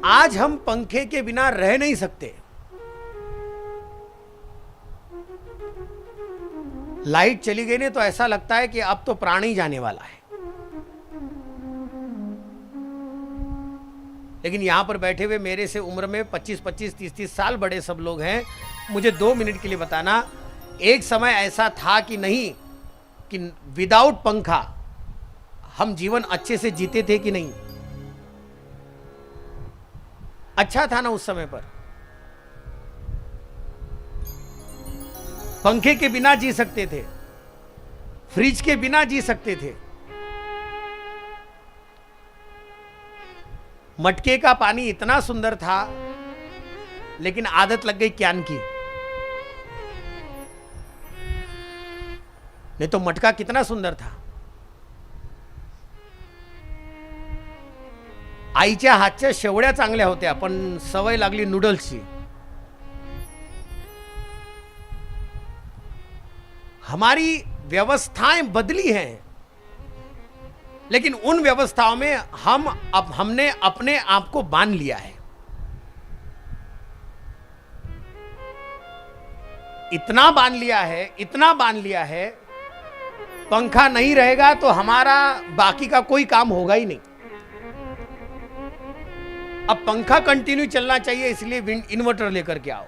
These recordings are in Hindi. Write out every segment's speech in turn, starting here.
आज हम पंखे के बिना रह नहीं सकते। लाइट चली गई ने तो ऐसा लगता है कि अब तो प्राण ही जाने वाला है। लेकिन यहां पर बैठे हुए मेरे से उम्र में 25-25, 30-30 साल बड़े सब लोग हैं। मुझे 2 मिनट के लिए बताना, एक समय ऐसा था कि नहीं, कि विदाउट पंखा हम जीवन अच्छे से जीते थे कि नहीं? अच्छा था ना उस समय पर? पंखे के बिना जी सकते थे, फ्रिज के बिना जी सकते थे, मटके का पानी इतना सुंदर था, लेकिन आदत लग गई क्यान की। नहीं तो मटका कितना सुंदर था। आईच्या हातच्या शेवड्या चांगल्या होत्या, पण सवय लागली नूडल्सची। हमारी व्यवस्थाएं बदली हैं, लेकिन उन व्यवस्थाओं में हमने अपने आप को बांध लिया है। इतना बांध लिया है, इतना बांध लिया है, पंखा नहीं रहेगा तो हमारा बाकी का कोई काम होगा ही नहीं। अब पंखा कंटिन्यू चलना चाहिए, इसलिए इन्वर्टर लेकर के आओ।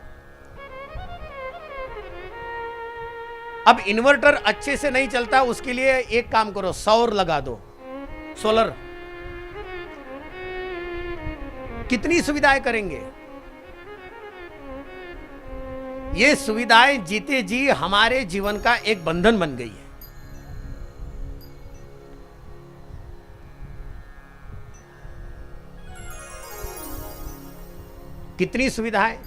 अब इन्वर्टर अच्छे से नहीं चलता, उसके लिए एक काम करो, सौर लगा दो, सोलर। कितनी सुविधाएं करेंगे। ये सुविधाएं जीते जी हमारे जीवन का एक बंधन बन गई है। कितनी सुविधाएं,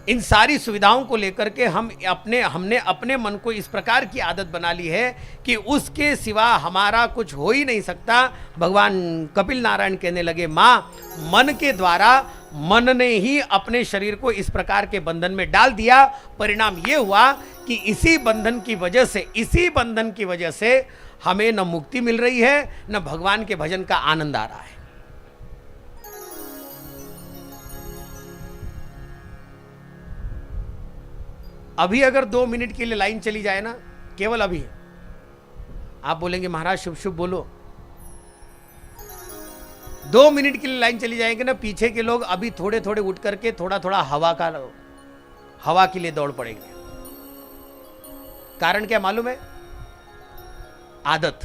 इन सारी सुविधाओं को लेकर के हमने अपने मन को इस प्रकार की आदत बना ली है कि उसके सिवा हमारा कुछ हो ही नहीं सकता। भगवान कपिल नारायण कहने लगे, मां, मन के द्वारा मन ने ही अपने शरीर को इस प्रकार के बंधन में डाल दिया। परिणाम यह हुआ कि इसी बंधन की वजह से हमें न मुक्ति मिल रही है, न भगवान के भजन का आनंद आ रहा है। अभी अगर 2 मिनट के लिए लाइन चली जाए ना, केवल अभी, आप बोलेंगे महाराज शुभ शुभ बोलो। 2 मिनट के लिए लाइन चली जाएगी ना, पीछे के लोग अभी थोड़े थोड़े उठ करके थोड़ा थोड़ा हवा के लिए दौड़ पड़ेंगे। कारण क्या मालूम है? आदत।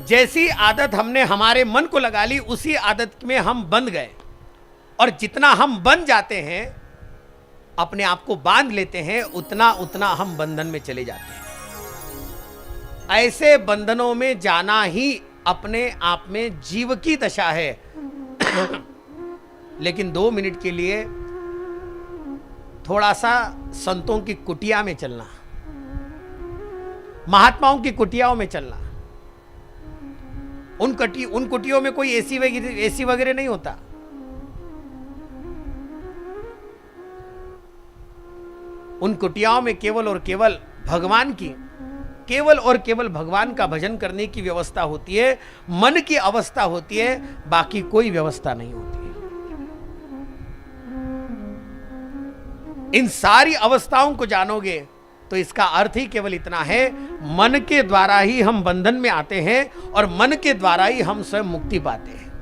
जैसी आदत हमने हमारे मन को लगा ली, उसी आदत में हम बंध गए। और जितना हम बन जाते हैं, अपने आप को बांध लेते हैं, उतना उतना हम बंधन में चले जाते हैं। ऐसे बंधनों में जाना ही अपने आप में जीव की दशा है। लेकिन 2 मिनट के लिए थोड़ा सा संतों की कुटिया में चलना, महात्माओं की कुटियाओं में चलना। उन कुटियों में कोई एसी वगैरह नहीं होता। उन कुटियाओं में केवल और केवल भगवान का भजन करने की व्यवस्था होती है, मन की अवस्था होती है, बाकी कोई व्यवस्था नहीं होती है। इन सारी अवस्थाओं को जानोगे तो इसका अर्थ ही केवल इतना है, मन के द्वारा ही हम बंधन में आते हैं और मन के द्वारा ही हम स्वयं मुक्ति पाते हैं।